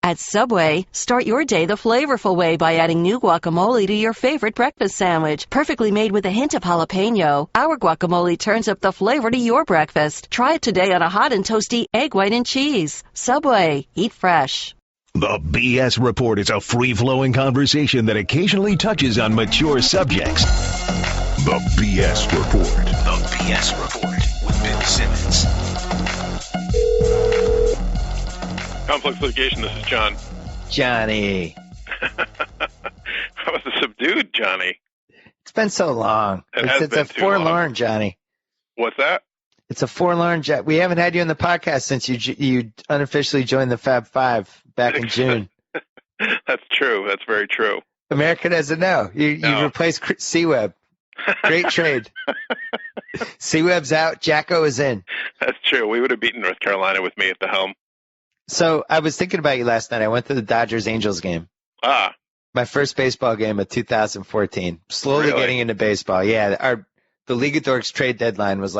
At Subway, start your day the flavorful way by adding new guacamole to your favorite breakfast sandwich. Perfectly made with a hint of jalapeno, our guacamole turns up the flavor to your breakfast. Try it today on a hot and toasty egg, white, and cheese. Subway, eat fresh. The B.S. Report is a free-flowing conversation that occasionally touches on mature subjects. The B.S. Report. The B.S. Report with Bill Simmons. Complex Litigation, this is John. Johnny. How was the subdued, Johnny? It's been so long. It's a forlorn, Johnny. What's that? It's a forlorn. We haven't had you on the podcast since you unofficially joined the Fab Five back in June. That's true. That's very true. America doesn't know. You replaced C-Web. Great trade. C-Web's out. JackO is in. That's true. We would have beaten North Carolina with me at the helm. So I was thinking about you last night. I went to the Dodgers-Angels game. My first baseball game of 2014. Slowly getting into baseball. Yeah, the League of Dorks trade deadline was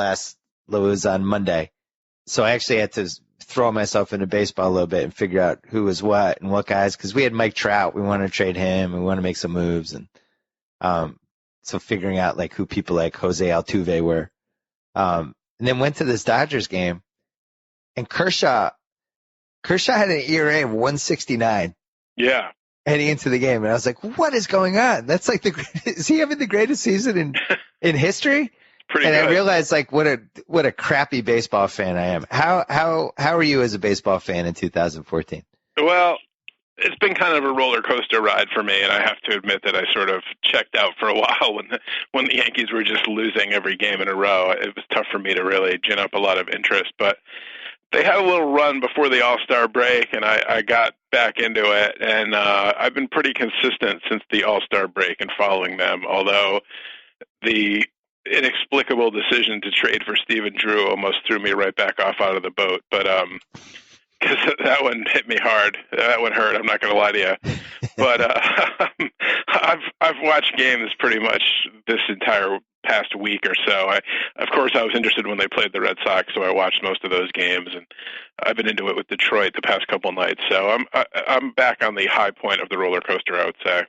on Monday. So I actually had to throw myself into baseball a little bit and figure out who was what and what guys. Because we had Mike Trout. We wanted to trade him. We wanted to make some moves. And so figuring out like who people like Jose Altuve were. And then went to this Dodgers game. And Kershaw had an ERA of 169. Yeah. Heading into the game. And I was like, what is going on? That's like is he having the greatest season in history? Pretty good. I realized like what a crappy baseball fan I am. How are you as a baseball fan in 2014? Well, it's been kind of a roller coaster ride for me, and I have to admit that I sort of checked out for a while when the Yankees were just losing every game in a row. It was tough for me to really gin up a lot of interest, but they had a little run before the All-Star break, and I got back into it, and I've been pretty consistent since the All-Star break in following them, although the inexplicable decision to trade for Stephen Drew almost threw me right back off out of the boat, but because that one hit me hard. That one hurt, I'm not going to lie to you. But I've watched games pretty much this entire past week or so. Of course, I was interested when they played the Red Sox, so I watched most of those games, and I've been into it with Detroit the past couple of nights. So I'm back on the high point of the roller coaster, I would say.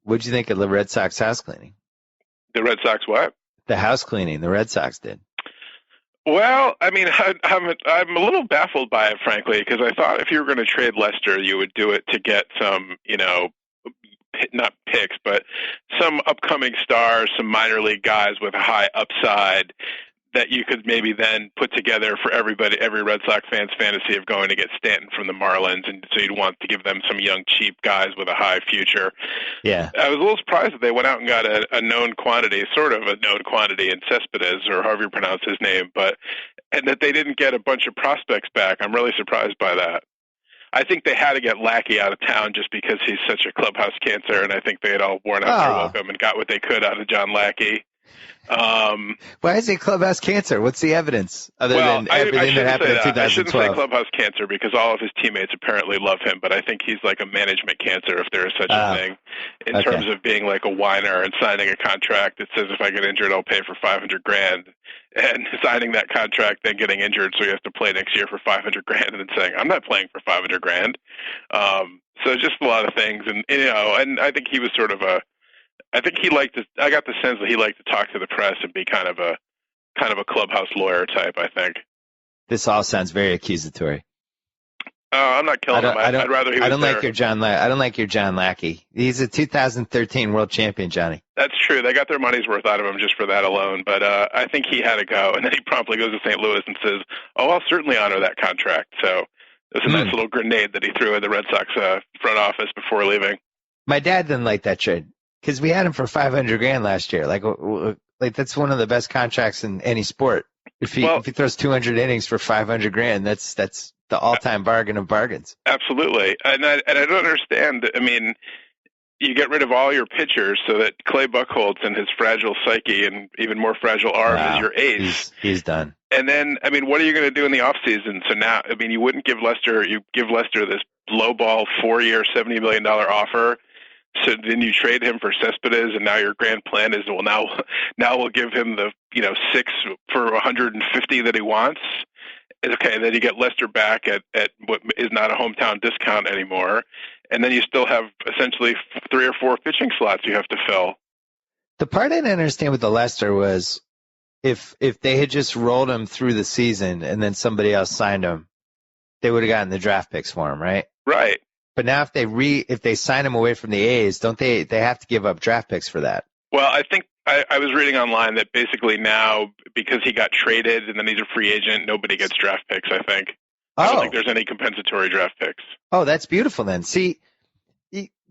What'd you think of the Red Sox house cleaning? The Red Sox what? The house cleaning the Red Sox did. Well, I mean, I'm a little baffled by it, frankly, because I thought if you were going to trade Lester, you would do it to get some, not picks, but some upcoming stars, some minor league guys with a high upside that you could maybe then put together for every Red Sox fan's fantasy of going to get Stanton from the Marlins. And so you'd want to give them some young, cheap guys with a high future. Yeah. I was a little surprised that they went out and got a known quantity, sort of a known quantity in Cespedes, or however you pronounce his name, and that they didn't get a bunch of prospects back. I'm really surprised by that. I think they had to get Lackey out of town just because he's such a clubhouse cancer, and I think they had all worn out their welcome and got what they could out of John Lackey. Why is he clubhouse cancer? What's the evidence other than everything that happened in 2012? I shouldn't say clubhouse cancer because all of his teammates apparently love him, but I think he's like a management cancer, if there is such a thing, in terms of being like a whiner and signing a contract that says if I get injured, I'll pay for $500,000, and signing that contract, then getting injured, so he has to play next year for $500,000, and then saying I'm not playing for $500,000. So just a lot of things, and and I think he was sort of I think he liked to. I got the sense that he liked to talk to the press and be kind of a clubhouse lawyer type. I think this all sounds very accusatory. I'm not killing him. I'd rather he was I don't there. I don't like your John Lackey. He's a 2013 world champion, Johnny. That's true. They got their money's worth out of him just for that alone. But I think he had to go, and then he promptly goes to St. Louis and says, "Oh, I'll certainly honor that contract." So it was a nice little grenade that he threw at the Red Sox front office before leaving. My dad didn't like that trade. Because we had him for $500,000 last year. Like that's one of the best contracts in any sport. If he throws 200 innings for $500,000, that's the all-time bargain of bargains. Absolutely, and I don't understand. I mean, you get rid of all your pitchers so that Clay Buchholz and his fragile psyche and even more fragile arm is your ace. He's done. And then, I mean, what are you going to do in the offseason? So now, I mean, you give Lester this lowball 4-year, $70 million offer. So then you trade him for Cespedes, and now your grand plan is, well, now we'll give him the 6 for 150 that he wants. Okay, then you get Lester back at what is not a hometown discount anymore, and then you still have essentially 3 or 4 pitching slots you have to fill. The part I didn't understand with the Lester was if they had just rolled him through the season and then somebody else signed him, they would have gotten the draft picks for him, right? Right. But now if they sign him away from the A's, don't they have to give up draft picks for that? Well, I think I was reading online that basically now, because he got traded and then he's a free agent, nobody gets draft picks, I think. I don't think there's any compensatory draft picks. Oh, that's beautiful then. See,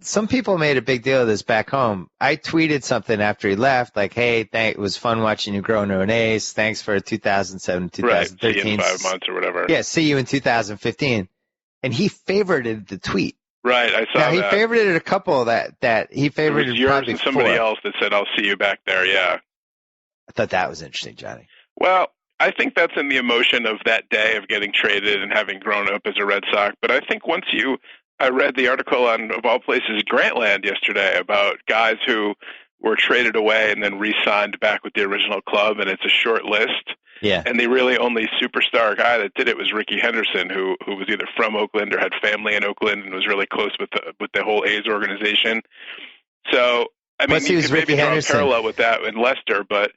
some people made a big deal of this back home. I tweeted something after he left, like, hey, it was fun watching you grow into an ace. Thanks for 2007, 2013. Right, see you in 5 months or whatever. Yeah, see you in 2015. And he favorited the tweet. Right, I saw that. He favorited a couple that he favorited. It was yours probably and somebody 4. else that said, I'll see you back there, yeah. I thought that was interesting, Johnny. Well, I think that's in the emotion of that day of getting traded and having grown up as a Red Sox. But I think I read the article on, of all places, Grantland yesterday about guys who were traded away and then re-signed back with the original club, and it's a short list. Yeah. And the really only superstar guy that did it was Ricky Henderson, who was either from Oakland or had family in Oakland and was really close with the whole A's organization. So, I mean, you could maybe draw a parallel with that in Lester, but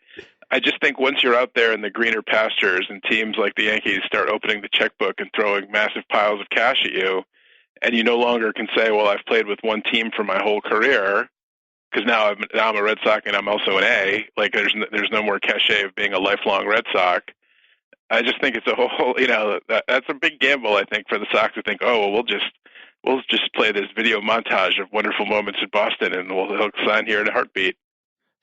I just think once you're out there in the greener pastures and teams like the Yankees start opening the checkbook and throwing massive piles of cash at you, and you no longer can say, well, I've played with one team for my whole career, because now I'm a Red Sox and I'm also an A. Like there's no more cachet of being a lifelong Red Sox. I just think it's a whole, that's a big gamble, I think, for the Sox to think, oh, well, we'll just play this video montage of wonderful moments in Boston and he'll sign here in a heartbeat.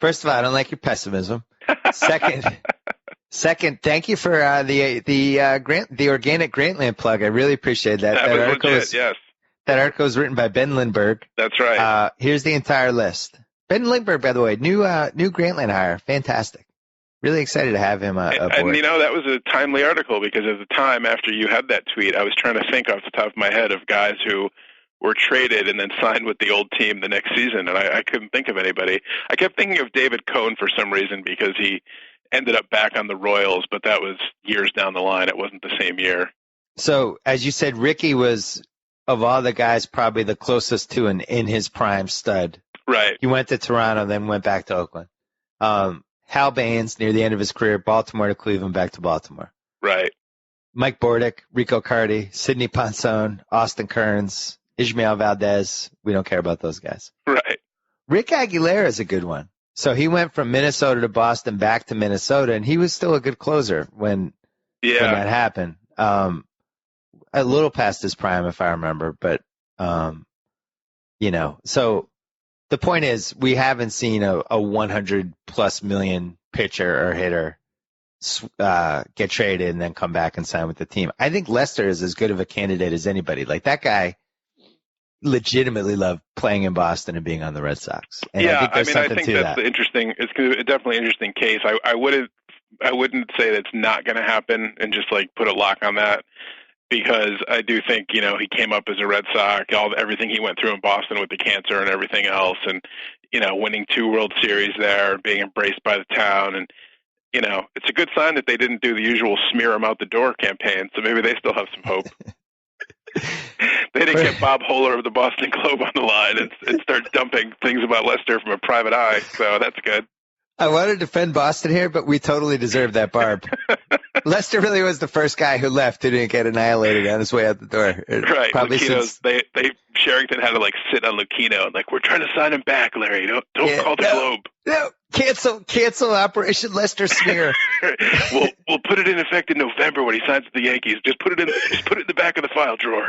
First of all, I don't like your pessimism. Second, thank you for the organic Grantland plug. I really appreciate that. That was legit, yes. That article was written by Ben Lindbergh. That's right. Here's the entire list. Ben Lindbergh, by the way, new Grantland hire. Fantastic. Really excited to have him aboard. And, that was a timely article because at the time after you had that tweet, I was trying to think off the top of my head of guys who were traded and then signed with the old team the next season, and I couldn't think of anybody. I kept thinking of David Cohn for some reason because he ended up back on the Royals, but that was years down the line. It wasn't the same year. So, as you said, Ricky was, of all the guys, probably the closest to an in his prime stud. Right. He went to Toronto, then went back to Oakland. Hal Baines, near the end of his career, Baltimore to Cleveland, back to Baltimore. Right. Mike Bordick, Rico Cardi, Sidney Ponson, Austin Kearns, Ishmael Valdez. We don't care about those guys. Right. Rick Aguilera is a good one. So he went from Minnesota to Boston, back to Minnesota, and he was still a good closer when that happened. A little past his prime, if I remember, but so the point is we haven't seen a 100+ million pitcher or hitter get traded and then come back and sign with the team. I think Lester is as good of a candidate as anybody. Like, that guy legitimately loved playing in Boston and being on the Red Sox. And I think that's it's definitely an interesting case. I wouldn't say that's not going to happen and just like put a lock on that, because I do think, he came up as a Red Sox, everything he went through in Boston with the cancer and everything else, and, winning 2 World Series there, being embraced by the town. And, it's a good sign that they didn't do the usual smear him out the door campaign. So maybe they still have some hope. They didn't get Bob Holler of the Boston Globe on the line and start dumping things about Lester from a private eye. So that's good. I want to defend Boston here, but we totally deserve that barb. Lester really was the first guy who left who didn't get annihilated on his way out the door. Right. Probably Sherrington had to sit on Lucchino and we're trying to sign him back, Larry. Don't call the Globe. No, cancel Operation Lester smear. We'll put it in effect in November when he signs with the Yankees. Just put it in the back of the file drawer.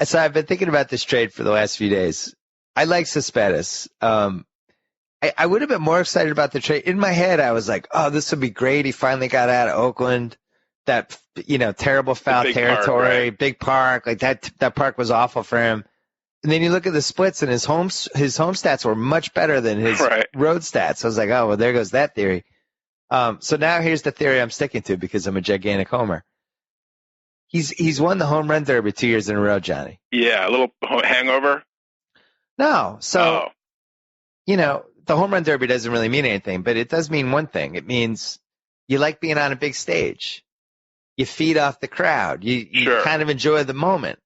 So I've been thinking about this trade for the last few days. I like Cespedes. I would have been more excited about the trade. In my head, I was like, oh, this would be great. He finally got out of Oakland. That, terrible foul territory, big park. Like that park was awful for him. And then you look at the splits, and his home stats were much better than his road stats. I was like, oh, well, there goes that theory. So now here's the theory I'm sticking to because I'm a gigantic homer. He's won the home run derby 2 years in a row, Johnny. Yeah, a little hangover? No. So, the home run derby doesn't really mean anything, but it does mean one thing. It means you like being on a big stage. You feed off the crowd. You Sure. kind of enjoy the moment.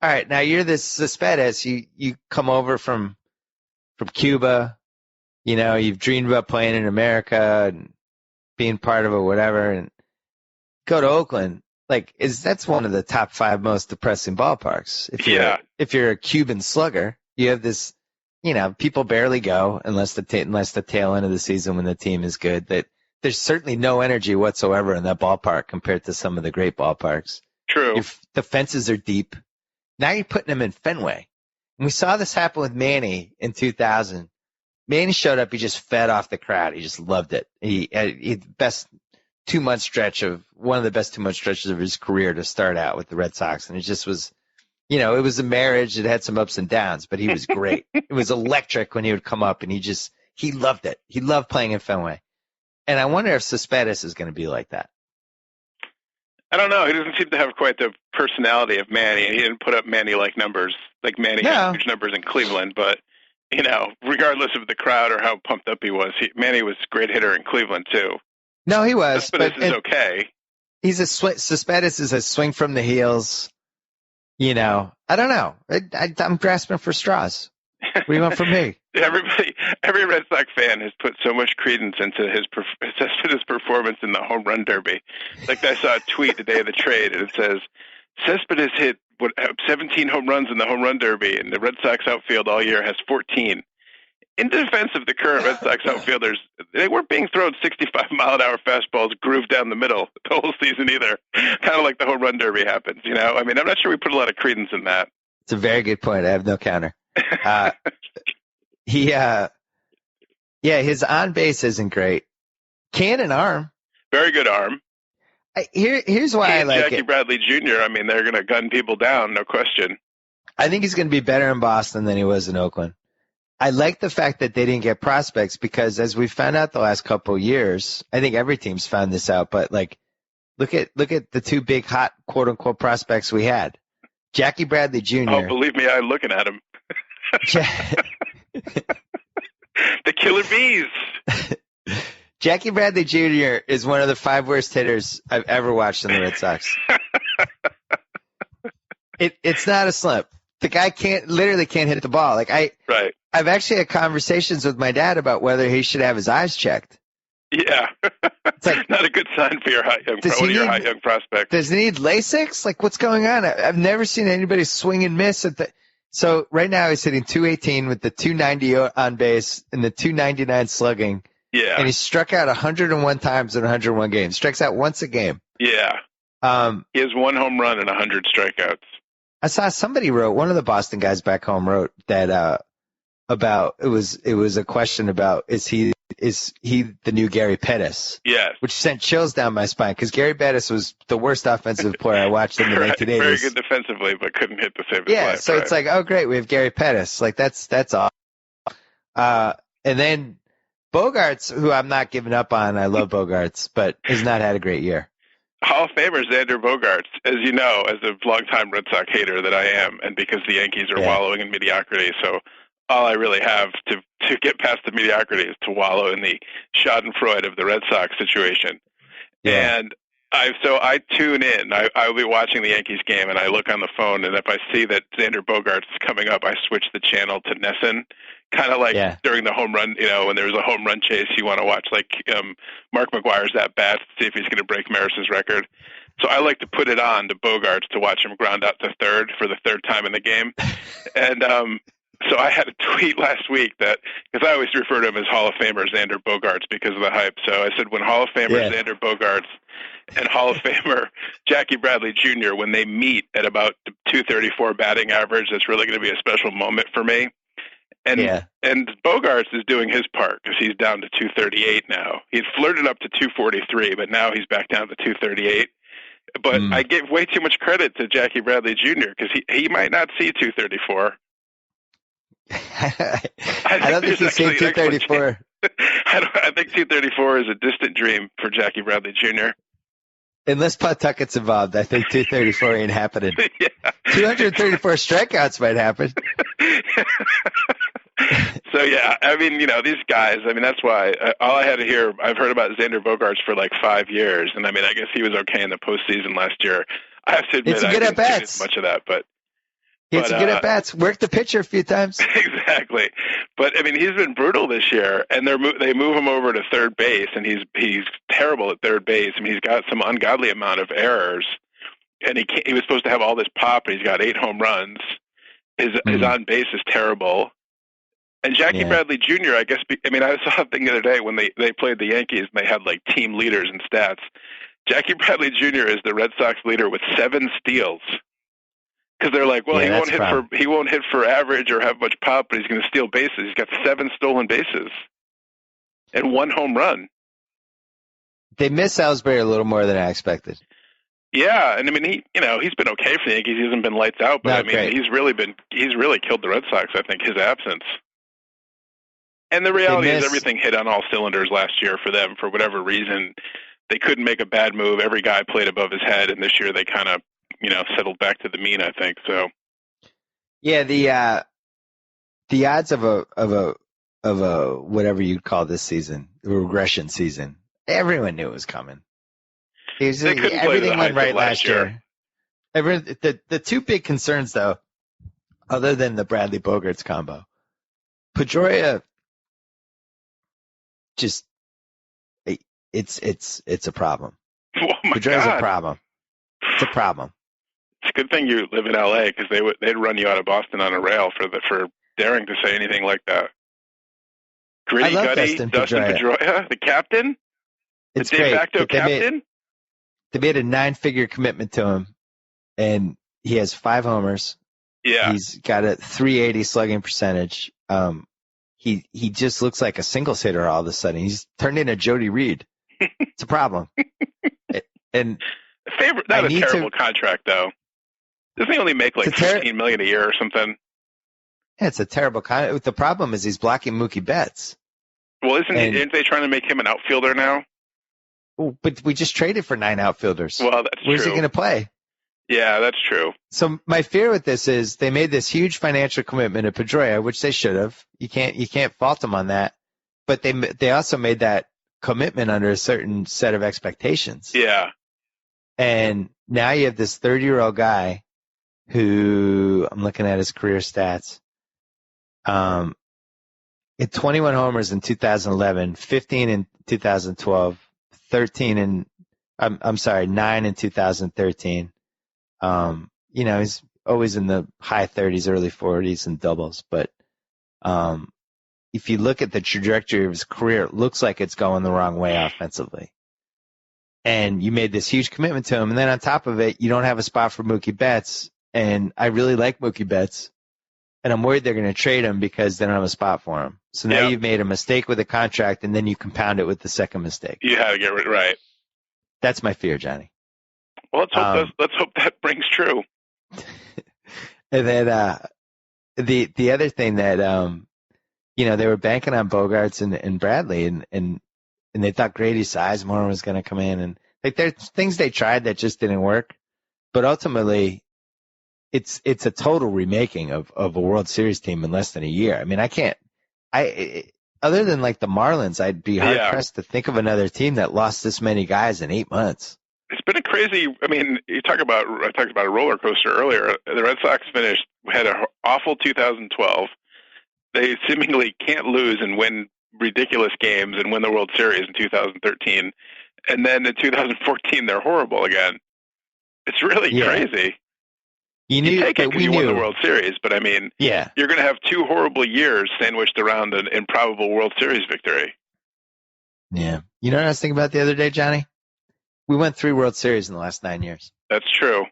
All right, now you're this Cespedes. You come over from Cuba. You know, you've dreamed about playing in America and being part of it, whatever, and go to Oakland. Like, that's one of the top 5 most depressing ballparks. If you're a Cuban slugger, you have this, you know, people barely go unless the tail end of the season when the team is good. That there's certainly no energy whatsoever in that ballpark compared to some of the great ballparks. True. The fences are deep. Now you're putting them in Fenway. And we saw this happen with Manny in 2000. Manny showed up. He just fed off the crowd. He just loved it. He had the best 2-month stretch one of the best 2-month stretches of his career to start out with the Red Sox. And it just was, you know, it was a marriage. It had some ups and downs, but he was great. It was electric when he would come up, and he loved it. He loved playing in Fenway. And I wonder if Cespedes is going to be like that. I don't know. He doesn't seem to have quite the personality of Manny. He didn't put up Manny-like numbers, like Manny had huge numbers in Cleveland. But, you know, regardless of the crowd or how pumped up he was, Manny was a great hitter in Cleveland, too. No, he was. Cespedes is okay. Cespedes is a swing from the heels. You know, I don't know. I'm grasping for straws. What do you want from me? Every Red Sox fan has put so much credence into his performance in the home run derby. Like, I saw a tweet the day of the trade, and it says, Cespedes hit 17 home runs in the home run derby, and the Red Sox outfield all year has 14. In defense of the current Red Sox outfielders, they weren't being thrown 65-mile-an-hour fastballs grooved down the middle the whole season either. Kind of like the home run derby happens, you know? I mean, I'm not sure we put a lot of credence in that. It's a very good point. I have no counter. His on base isn't great. Cannon arm. Very good arm. Here's why I like Jackie Bradley Jr., I mean, they're going to gun people down, no question. I think he's going to be better in Boston than he was in Oakland. I like the fact that they didn't get prospects because, as we found out the last couple of years, I think every team's found this out, but like, look at the 2 big hot quote unquote prospects we had. Jackie Bradley Jr. Oh, believe me, I'm looking at him. The killer bees. Jackie Bradley Jr. is one of the 5 worst hitters I've ever watched in the Red Sox. It's not a slip. The guy literally can't hit the ball. Like I've actually had conversations with my dad about whether he should have his eyes checked. Yeah. It's like, not a good sign for your high young prospect. Does he need LASIX? Like, what's going on? I've never seen anybody swing and miss so right now he's hitting .218 with the .290 on base and the .299 slugging. Yeah. And he struck out 101 times in 101 games. Strikes out once a game. Yeah. He has 1 home run and 100 strikeouts. I saw somebody wrote, one of the Boston guys back home wrote that about it was a question about is he the new Gary Pettis? Yes. Which sent chills down my spine because Gary Pettis was the worst offensive player I watched in the 1980s. Very good defensively, but couldn't hit the save. Yeah, so it's like, oh great, we have Gary Pettis. Like that's awesome. And then Bogarts, who I'm not giving up on, I love Bogarts, but has not had a great year. Hall of Famer Xander Bogaerts, as you know, as a longtime Red Sox hater that I am, and because the Yankees are wallowing in mediocrity, so all I really have to get past the mediocrity is to wallow in the schadenfreude of the Red Sox situation. Yeah. And I tune in. I'll be watching the Yankees game, and I look on the phone, and if I see that Xander Bogaerts is coming up, I switch the channel to Nesson. Kind of like during the home run, you know, when there's a home run chase, you want to watch like Mark McGwire's at bat to see if he's going to break Maris's record. So I like to put it on to Bogaerts to watch him ground out to third for the 3rd time in the game. And so I had a tweet last week that, because I always refer to him as Hall of Famer Xander Bogaerts because of the hype. So I said when Hall of Famer Xander Bogaerts and Hall of Famer Jackie Bradley Jr., when they meet at about 234 batting average, that's really going to be a special moment for me. And Bogaerts is doing his part because he's down to 238 now. He'd flirted up to 243, but now he's back down to 238. But I give way too much credit to Jackie Bradley Jr. because he might not see 234. I don't think he's seen 234. I think 234 is a distant dream for Jackie Bradley Jr. Unless Pawtucket's involved, I think 234 ain't happening. 234 strikeouts might happen. So, yeah, I mean, these guys, I mean, that's why all I had to hear, I've heard about Xander Bogaerts for like 5 years. And I mean, I guess he was okay in the postseason last year. I have to admit, I didn't see as much of that, but. He had some good at-bats. Worked the pitcher a few times. Exactly. But, I mean, he's been brutal this year, and they move him over to third base, and he's terrible at third base. I mean, he's got some ungodly amount of errors, and he was supposed to have all this pop, and he's got 8 home runs. His on-base is terrible. And Jackie Bradley Jr., I guess, I mean, I saw a thing the other day when they played the Yankees, and they had, like, team leaders and stats. Jackie Bradley Jr. is the Red Sox leader with 7 steals. Because they're like, well, he won't hit for average or have much pop, but he's going to steal bases. He's got 7 stolen bases and 1 home run. They miss Salisbury a little more than I expected. Yeah, and I mean, he's been okay for the Yankees. He hasn't been lights out, but he's really killed the Red Sox. I think his absence. And the reality is, everything hit on all cylinders last year for them for whatever reason. They couldn't make a bad move. Every guy played above his head, and this year they kind of settled back to the mean, I think. So, yeah, the odds of a whatever you'd call this season, the regression season, everyone knew it was coming. Everything went right last year. The 2 big concerns, though, other than the Bradley Bogaerts combo, Pedroia just it's a problem. Oh my Pedroia's God. a problem. It's a problem. It's a good thing you live in L.A. because they'd run you out of Boston on a rail for daring to say anything like that. Gritty Gutty, Dustin Pedroia, the captain, the de facto captain. They made a 9-figure commitment to him, and he has 5 homers. Yeah, he's got a .380 slugging percentage. He just looks like a singles hitter all of a sudden. He's turned into Jody Reed. It's a problem. And not a terrible contract, though. Doesn't he only make like $15 million a year or something? Yeah, it's a terrible contract. The problem is he's blocking Mookie Betts. Well, aren't they trying to make him an outfielder now? But we just traded for 9 outfielders. Well, that's true. Where's he going to play? Yeah, that's true. So my fear with this is they made this huge financial commitment to Pedroia, which they should have. You can't fault them on that. But they also made that commitment under a certain set of expectations. Yeah. And now you have this 30-year-old guy who, I'm looking at his career stats, hit 21 homers in 2011, 15 in 2012, 9 in 2013. He's always in the high 30s, early 40s in doubles. But if you look at the trajectory of his career, it looks like it's going the wrong way offensively. And you made this huge commitment to him. And then on top of it, you don't have a spot for Mookie Betts. And I really like Mookie Betts. And I'm worried they're going to trade him because they don't have a spot for him. So now you've made a mistake with a contract, and then you compound it with the second mistake. You had to get it right. That's my fear, Johnny. Well, let's hope that brings true. And then the other thing that they were banking on Bogaerts and Bradley, and they thought Grady Sizemore was going to come in, and like there's things they tried that just didn't work. But ultimately, it's a total remaking of a World Series team in less than a year. I mean, other than like the Marlins, I'd be hard pressed to think of another team that lost this many guys in 8 months. It's been a crazy. I mean, I talked about a roller coaster earlier. The Red Sox had an awful 2012. They seemingly can't lose and win ridiculous games and win the World Series in 2013. And then in 2014, they're horrible again. It's really crazy. You take it because you won the World Series, but I mean, you're going to have 2 horrible years sandwiched around an improbable World Series victory. Yeah. You know what I was thinking about the other day, Johnny? We won 3 World Series in the last 9 years. That's true.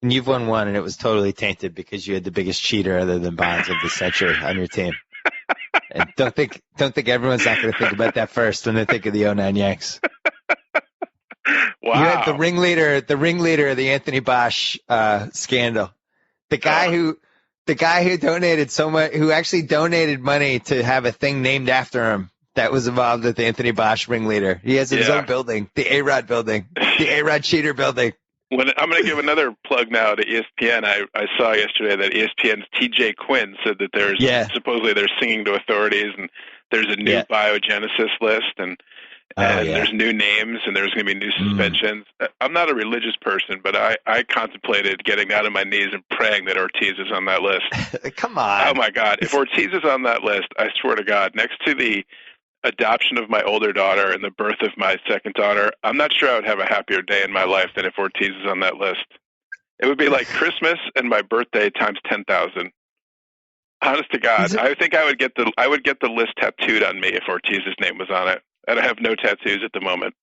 And you've won 1, and it was totally tainted because you had the biggest cheater other than Bonds of the century on your team. And don't think everyone's not going to think about that first when they think of the 09 Yanks. Wow. You had the ringleader of the Anthony Bosch scandal. The guy who donated so much, who actually donated money to have a thing named after him that was involved with the Anthony Bosch ringleader. He has his own building, the A-Rod building, the A-Rod cheater building. I'm going to give another plug now to ESPN. I saw yesterday that ESPN's TJ Quinn said that supposedly they're singing to authorities and there's a new biogenesis list and there's new names and there's going to be new suspensions. I'm not a religious person, but I contemplated getting out of my knees and praying that Ortiz is on that list. Come on. Oh, my God. If Ortiz is on that list, I swear to God, next to the adoption of my older daughter and the birth of my second daughter, I'm not sure I would have a happier day in my life than if Ortiz is on that list. It would be like Christmas and my birthday times 10,000. Honest to God, I think I would get the list tattooed on me if Ortiz's name was on it. And I have no tattoos at the moment.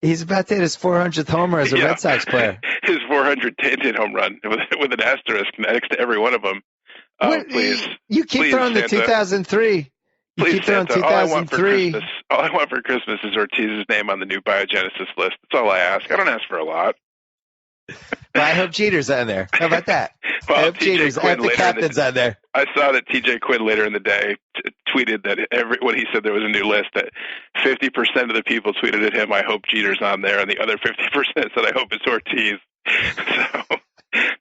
He's about to hit his 400th homer as a Red Sox player. His 400th home run with an asterisk next to every one of them. Please. You keep throwing the 2003. Please, Santa, all I want for Christmas is Ortiz's name on the new biogenesis list. That's all I ask. I don't ask for a lot. Well, I hope Jeter's on there. How about that? Well, I hope Jeter's. I hope the captain's on there. I saw that TJ Quinn later in the day tweeted that when he said there was a new list, that 50% of the people tweeted at him, "I hope Jeter's on there," and the other 50% said, "I hope it's Ortiz." So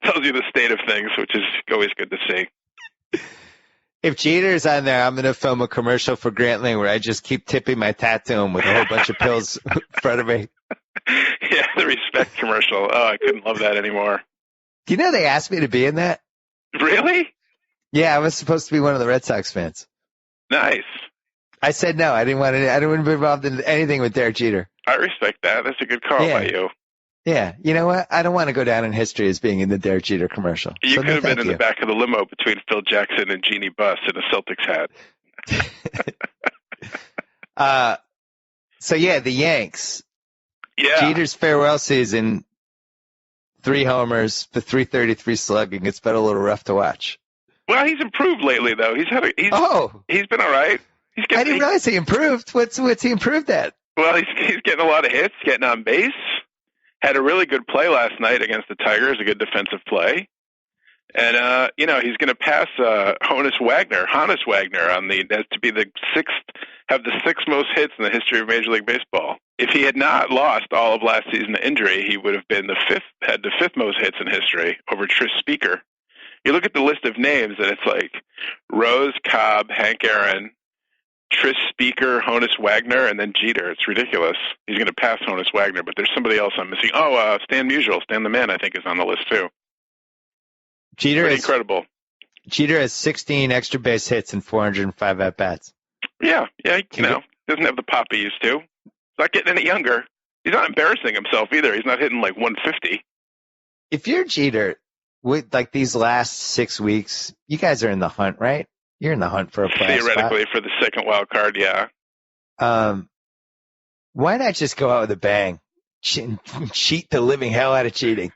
tells you the state of things, which is always good to see. If Jeter's on there, I'm going to film a commercial for Grantling where I just keep tipping my tattoo with a whole bunch of pills in front of me. Yeah, the respect commercial. Oh, I couldn't love that anymore. Do you know they asked me to be in that? Really? Yeah, I was supposed to be one of the Red Sox fans. Nice. I said no. I didn't want to be involved in anything with Derek Jeter. I respect that. That's a good call by you. Yeah. You know what? I don't want to go down in history as being in the Derek Jeter commercial. You could have been in the back of the limo between Phil Jackson and Jeannie Buss in a Celtics hat. So, the Yanks. Yeah. Jeter's farewell season, 3 homers, the 333 slugging. It's been a little rough to watch. Well, he's improved lately, though. He's been all right. I didn't realize he improved. What's he improved at? Well, he's getting a lot of hits, getting on base. Had a really good play last night against the Tigers, a good defensive play. And, he's going to pass Yoenis Wagner on to have the 6th most hits in the history of Major League Baseball. If he had not lost all of last season to injury, he would have been had the 5th most hits in history over Tris Speaker. You look at the list of names, and it's like Rose, Cobb, Hank Aaron, Tris Speaker, Yoenis Wagner, and then Jeter. It's ridiculous. He's going to pass Yoenis Wagner, but there's somebody else I'm missing. Stan Musial, Stan the Man, I think, is on the list too. Pretty incredible. Jeter has 16 extra base hits and 405 at-bats. Yeah, doesn't have the pop he used to. He's not getting any younger. He's not embarrassing himself either. He's not hitting like 150. If you're Jeter, with like these last 6 weeks, you guys are in the hunt, right? You're in the hunt for a playoff theoretically spot. For the second wild card, yeah. Why not just go out with a bang? Cheat the living hell out of cheating.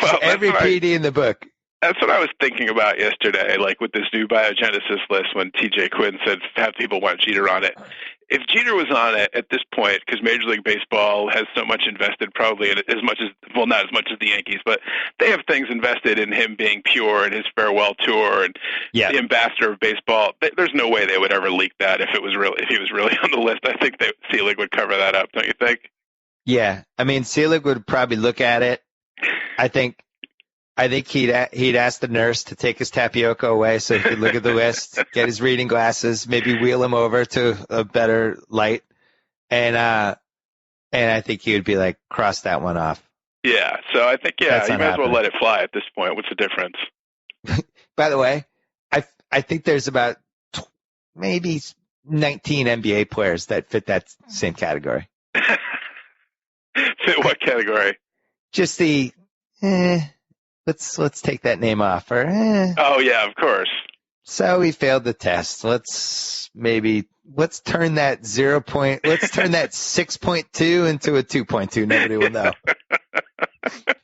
Well, every PD in the book. That's what I was thinking about yesterday, like with this new biogenesis list when TJ Quinn said have people want Jeter on it. If Jeter was on it at this point, because Major League Baseball has so much invested probably in it, not as much as the Yankees, but they have things invested in him being pure and his farewell tour and the ambassador of baseball. There's no way they would ever leak that if he was really on the list. I think Selig would cover that up, don't you think? Yeah. I mean, Selig would probably look at it. I think he'd ask the nurse to take his tapioca away so he could look at the list, get his reading glasses, maybe wheel him over to a better light, and I think he would be like, cross that one off. Yeah, so I think you might as well let it fly at this point. What's the difference? By the way, I think there's about maybe 19 NBA players that fit that same category. Fit what category? Just the let's take that name off. Oh yeah, of course. So we failed the test. Let's turn that 6.2 into a 2.2. Nobody will know.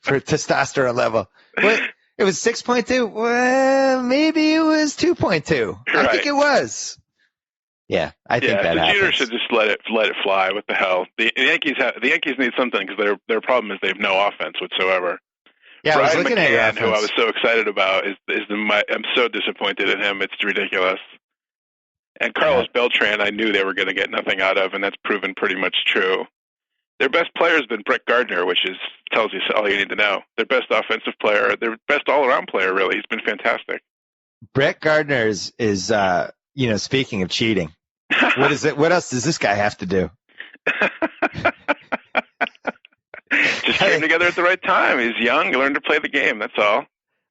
For testosterone level. What? It was 6.2? Well, maybe it was 2.2. Right. I think it was. Yeah, I think that happens. Jeter should just let it fly. What the hell? The Yankees need something because their problem is they have no offense whatsoever. Yeah, Brian I was looking at your offense. Who I was so excited about, I'm so disappointed in him. It's ridiculous. And Carlos Beltran, I knew they were going to get nothing out of, and that's proven pretty much true. Their best player has been Brett Gardner, which tells you all you need to know. Their best offensive player, their best all-around player, really. He's been fantastic. Brett Gardner is speaking of cheating, what is it? What else does this guy have to do? Just came together at the right time. He's young. He learned to play the game. That's all.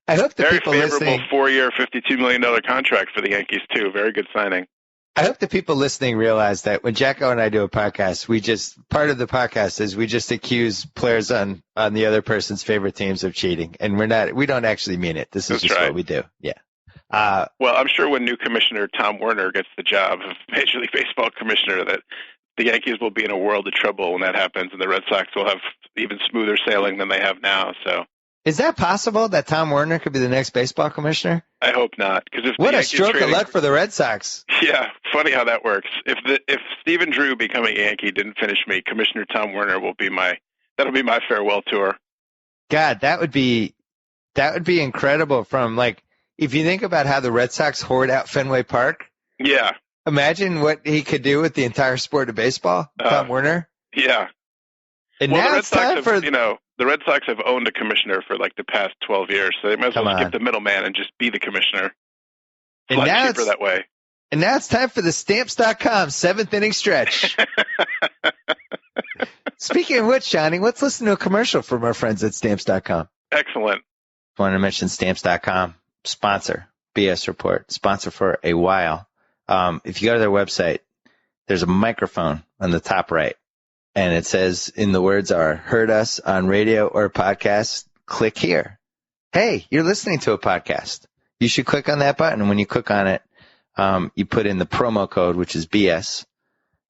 I hope the Very people favorable listening, 4-year, $52 million contract for the Yankees, too. Very good signing. I hope the people listening realize that when JackO and I do a podcast, part of the podcast is we just accuse players on the other person's favorite teams of cheating. And we don't actually mean it. This is just what we do. Yeah. Well, I'm sure when new commissioner Tom Werner gets the job of Major League Baseball commissioner that the Yankees will be in a world of trouble when that happens, and the Red Sox will have even smoother sailing than they have now. So, is that possible that Tom Werner could be the next baseball commissioner? I hope not. Because what a stroke of luck for the Red Sox. Yeah, funny how that works. If Stephen Drew becoming a Yankee didn't finish me, Commissioner Tom Werner that'll be my farewell tour. God, that would be incredible. From if you think about how the Red Sox hoard out Fenway Park. Yeah. Imagine what he could do with the entire sport of baseball, Tom Werner. Yeah. And now it's time for the Red Sox have owned a commissioner for the past 12 years, so they might as well skip the middleman and just be the commissioner. It's a lot cheaper that way. And now it's time for the Stamps.com 7th inning stretch. Speaking of which, Johnny, let's listen to a commercial from our friends at Stamps.com. Excellent. I want to mention Stamps.com, sponsor, B.S Report, sponsor for a while. If you go to their website, there's a microphone on the top right. And it says, in the words are, heard us on radio or podcast, click here. Hey, you're listening to a podcast. You should click on that button. And when you click on it, you put in the promo code, which is BS,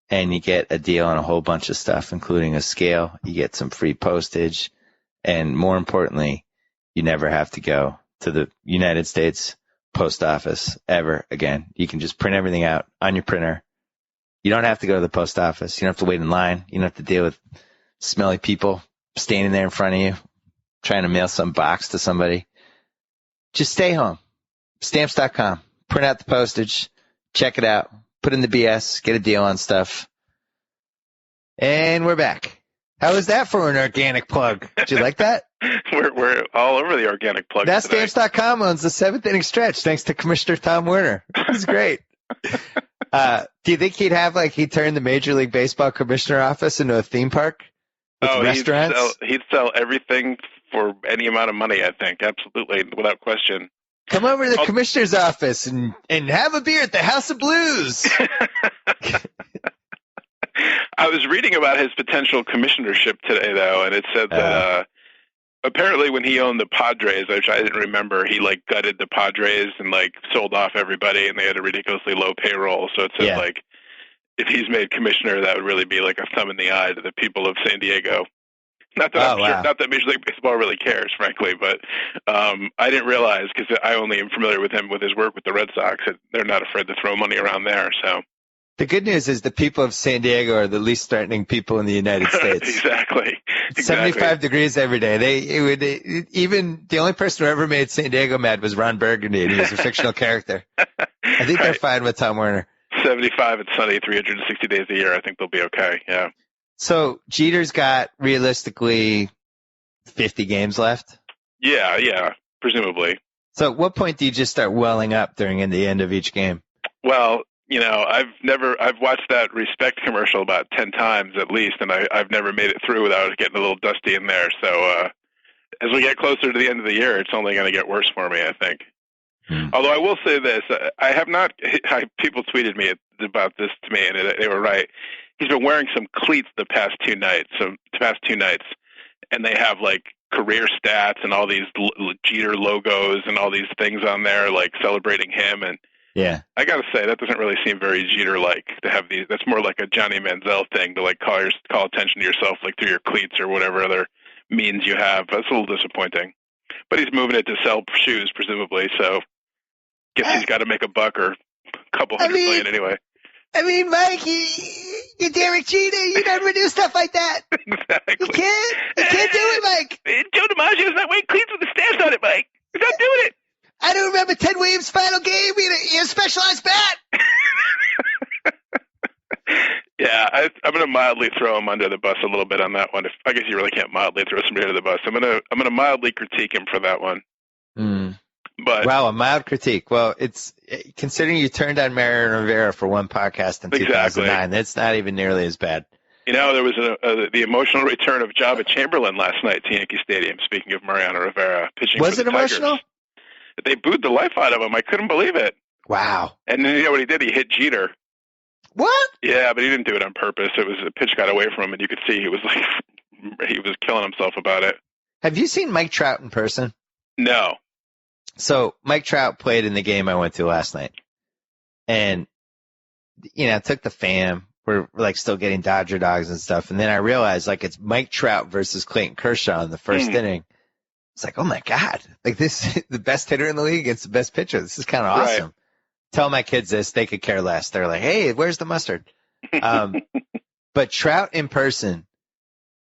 and you get a deal on a whole bunch of stuff, including a scale. You get some free postage. And more importantly, you never have to go to the United States Post Office ever again. You can just print everything out on your printer. You don't have to go to the post office. You don't have to wait in line. You don't have to deal with smelly people standing there in front of you trying to mail some box to somebody. Just stay home. Stamps.com. Print out the postage. Check it out. Put in the BS. Get a deal on stuff. And we're back. How was that for an organic plug? Did you like that? We're all over the organic plug. That Stamps.com owns the 7th inning stretch thanks to Commissioner Tom Werner. It was great. Do you think he'd turn the Major League Baseball commissioner office into a theme park with restaurants? He'd sell everything for any amount of money, I think. Absolutely, without question. Come over to the commissioner's office and have a beer at the House of Blues. I was reading about his potential commissionership today, though, and it said that apparently when he owned the Padres, which I didn't remember, he gutted the Padres and sold off everybody, and they had a ridiculously low payroll. So it said if he's made commissioner, that would really be a thumb in the eye to the people of San Diego. Not that not that Major League Baseball really cares, frankly, but I didn't realize, because I only am familiar with him with his work with the Red Sox, that they're not afraid to throw money around there. So the good news is the people of San Diego are the least threatening people in the United States. Exactly. 75 degrees every day. Even the only person who ever made San Diego mad was Ron Burgundy, and he was a fictional character. I think they're fine with Tom Werner. 75 and sunny, 360 days a year. I think they'll be okay. Yeah. So Jeter's got realistically 50 games left? Yeah, presumably. So at what point do you just start welling up during the end of each game? Well, I've watched that Respect commercial about 10 times at least, and I've never made it through without it getting a little dusty in there. So as we get closer to the end of the year, it's only going to get worse for me, I think. Although I will say this, I have not. People tweeted me about this to me, and they were right. He's been wearing some cleats the past two nights, and they have career stats and all these Jeter logos and all these things on there, celebrating him. And yeah, I got to say that doesn't really seem very Jeter-like to have these. That's more like a Johnny Manziel thing to call attention to yourself through your cleats or whatever other means you have. That's a little disappointing. But he's moving it to sell shoes, presumably. So guess he's got to make a buck or a couple $100 million anyway. I mean, Mike, you're Derek Jeter. You never do stuff like that. Exactly. You can't do it, Mike. Joe DiMaggio's not wearing cleats with the stamps on it, Mike. He's not doing it. I don't remember Ted Williams' final game in a specialized bat. Yeah, Yeah, I'm going to mildly throw him under the bus a little bit on that one. I guess you really can't mildly throw somebody under the bus. I'm going to mildly critique him for that one. But wow, a mild critique. Well, it's considering you turned on Mariano Rivera for one podcast in 2009. That's not even nearly as bad. You know, there was the emotional return of Jabba Chamberlain last night to Yankee Stadium. Speaking of Mariano Rivera pitching was for the it emotional? Tigers. They booed the life out of him. I couldn't believe it. Wow. And then you know what he did? He hit Jeter. What? Yeah, but he didn't do it on purpose. It was a pitch got away from him, and you could see he was killing himself about it. Have you seen Mike Trout in person? No. So Mike Trout played in the game I went to last night, and took the fam. We're like still getting Dodger dogs and stuff, and then I realized like it's Mike Trout versus Clayton Kershaw in the first inning. It's like, oh my god, like this the best hitter in the league against the best pitcher. This is kind of awesome. Right. Tell my kids this, they could care less. They're like, hey, where's the mustard? But Trout in person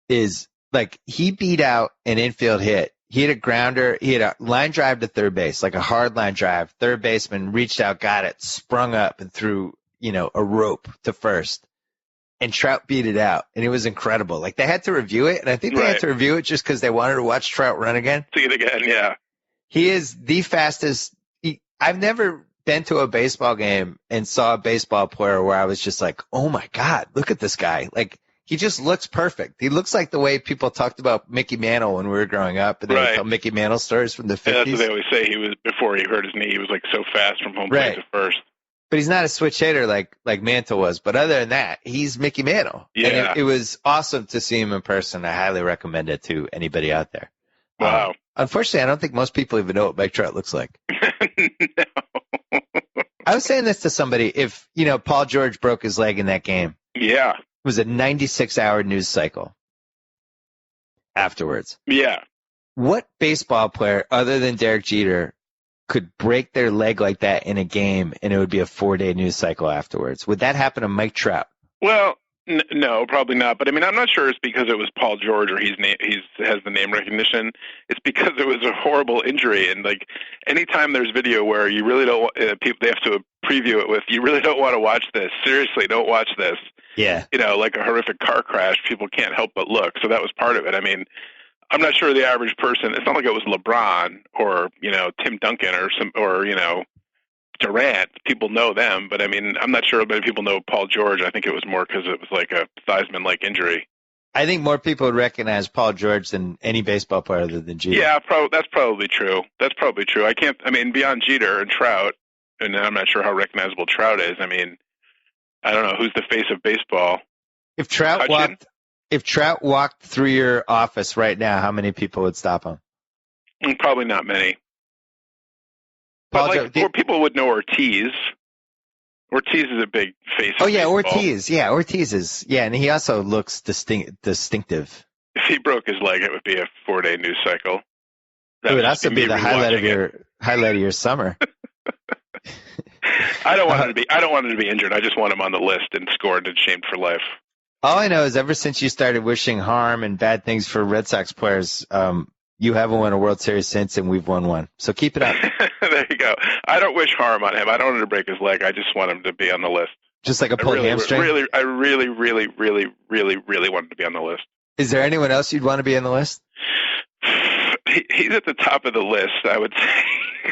is like, he beat out an infield hit. He had a grounder. He had a line drive to third base, like a hard line drive. Third baseman reached out, got it, sprung up and threw, a rope to first. And Trout beat it out, and it was incredible. Like, they had to review it, and I think they had to review it just because they wanted to watch Trout run again. See it again, yeah. He is the fastest. I've never been to a baseball game and saw a baseball player where I was just like, oh my God, look at this guy. Like, he just looks perfect. He looks like the way people talked about Mickey Mantle when we were growing up, and they would tell Mickey Mantle stories from the 50s. Yeah, that's what they always say. He was, before he hurt his knee, he was like so fast from home plate to first. But he's not a switch hitter like Mantle was. But other than that, he's Mickey Mantle. Yeah. And it was awesome to see him in person. I highly recommend it to anybody out there. Wow. Unfortunately, I don't think most people even know what Mike Trout looks like. No. I was saying this to somebody. If, Paul George broke his leg in that game. Yeah. It was a 96-hour news cycle afterwards. Yeah. What baseball player other than Derek Jeter could break their leg like that in a game and it would be a 4-day news cycle afterwards? Would that happen to Mike Trout? Well, no, probably not. But I mean, I'm not sure it's because it was Paul George or he has the name recognition. It's because it was a horrible injury. And like anytime there's video where you really don't people, they have to preview it with, you really don't want to watch this. Seriously, don't watch this. Yeah. Like a horrific car crash, people can't help but look. So that was part of it. I mean, I'm not sure the average person, it's not like it was LeBron or, Tim Duncan or Durant. People know them, but I mean, I'm not sure many people know Paul George. I think it was more because it was like a Theismann-like injury. I think more people would recognize Paul George than any baseball player other than Jeter. Yeah, that's probably true. Beyond Jeter and Trout, and I'm not sure how recognizable Trout is. I mean, I don't know who's the face of baseball. If Trout walked through your office right now, how many people would stop him? Probably not many. But people would know Ortiz. Ortiz is a big face. Oh yeah, Ortiz. Yeah, Ortiz is. Yeah, and he also looks distinctive. If he broke his leg, it would be a 4-day news cycle. It would also be the highlight of your summer. I don't want him to be injured. I just want him on the list and scored and shamed for life. All I know is ever since you started wishing harm and bad things for Red Sox players, you haven't won a World Series since, and we've won one. So keep it up. There you go. I don't wish harm on him. I don't want him to break his leg. I just want him to be on the list. Just like a pulled hamstring? I really want him to be on the list. Is there anyone else you'd want to be on the list? He's at the top of the list, I would say.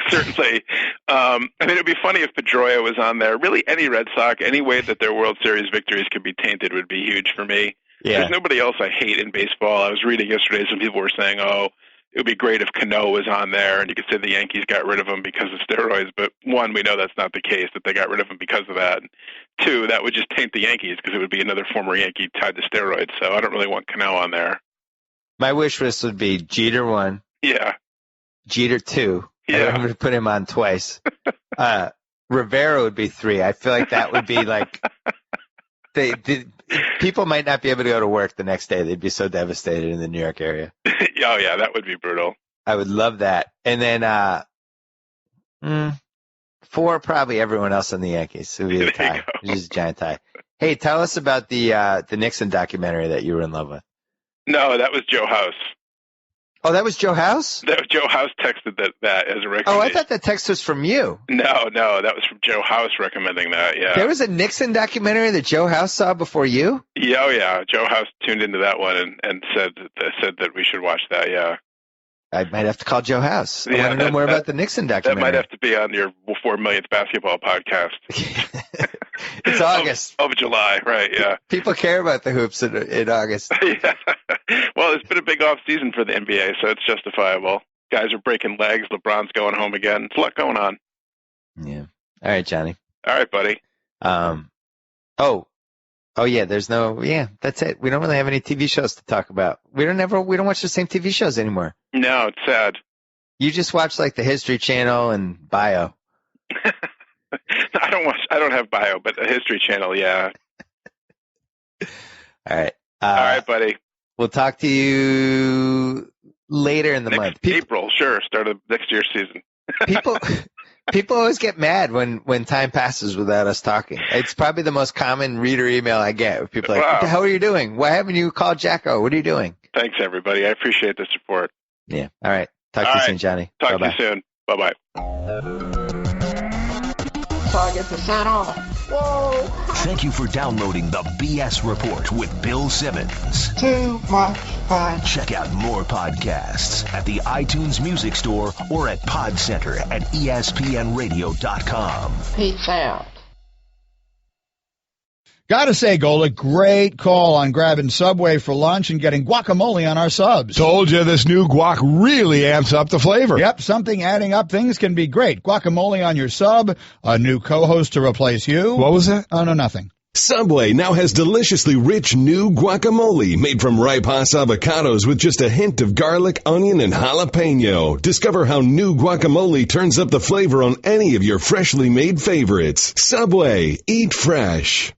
Certainly. It would be funny if Pedroia was on there. Really, any Red Sox, any way that their World Series victories could be tainted would be huge for me. Yeah. There's nobody else I hate in baseball. I was reading yesterday, some people were saying, it would be great if Cano was on there, and you could say the Yankees got rid of him because of steroids. But one, we know that's not the case, that they got rid of him because of that. And two, that would just taint the Yankees because it would be another former Yankee tied to steroids. So I don't really want Cano on there. My wish list would be Jeter 1. Yeah. Jeter 2. Yeah. I'm going to put him on twice. Rivera would be 3. I feel like that would be like people might not be able to go to work the next day. They'd be so devastated in the New York area. Oh, yeah, that would be brutal. I would love that. And then 4, probably everyone else on the Yankees. It would be a tie. It's just a giant tie. Hey, tell us about the Nixon documentary that you were in love with. No, that was Joe House. Oh, that was Joe House? Joe House texted that as a recommendation. Oh, I thought that text was from you. No, that was from Joe House recommending that, yeah. There was a Nixon documentary that Joe House saw before you? Yeah. Joe House tuned into that one and said that we should watch that, yeah. I might have to call Joe House. I want to know more about the Nixon documentary. That might have to be on your 4 millionth basketball podcast. It's August. Of July, right, yeah. People care about the hoops in August. Yeah. Well, it's been a big off season for the NBA, so it's justifiable. Guys are breaking legs. LeBron's going home again. It's a lot going on. Yeah. All right, Johnny. All right, buddy. Oh yeah, that's it. We don't really have any TV shows to talk about. We don't watch the same TV shows anymore. No, it's sad. You just watch like the History Channel and Bio. I don't have Bio, but the History Channel, yeah. All right. All right, buddy. We'll talk to you later in the month. April, sure. Start of next year's season. People always get mad when time passes without us talking. It's probably the most common reader email I get. People are like, "How are you doing? Why haven't you called JackO? What are you doing?" Thanks, everybody. I appreciate the support. Yeah. All right. Talk to you soon, Johnny. Talk to you soon. Bye-bye. Target percent off. Whoa. Thank you for downloading the BS Report with Bill Simmons. Too much fun. Check out more podcasts at the iTunes Music Store or at Podcenter at ESPNradio.com. Peace out. Gotta say, Gola, great call on grabbing Subway for lunch and getting guacamole on our subs. Told you this new guac really amps up the flavor. Yep, something adding up things can be great. Guacamole on your sub, a new co-host to replace you. What was that? Oh, no, nothing. Subway now has deliciously rich new guacamole made from ripe Hass avocados with just a hint of garlic, onion, and jalapeno. Discover how new guacamole turns up the flavor on any of your freshly made favorites. Subway, eat fresh.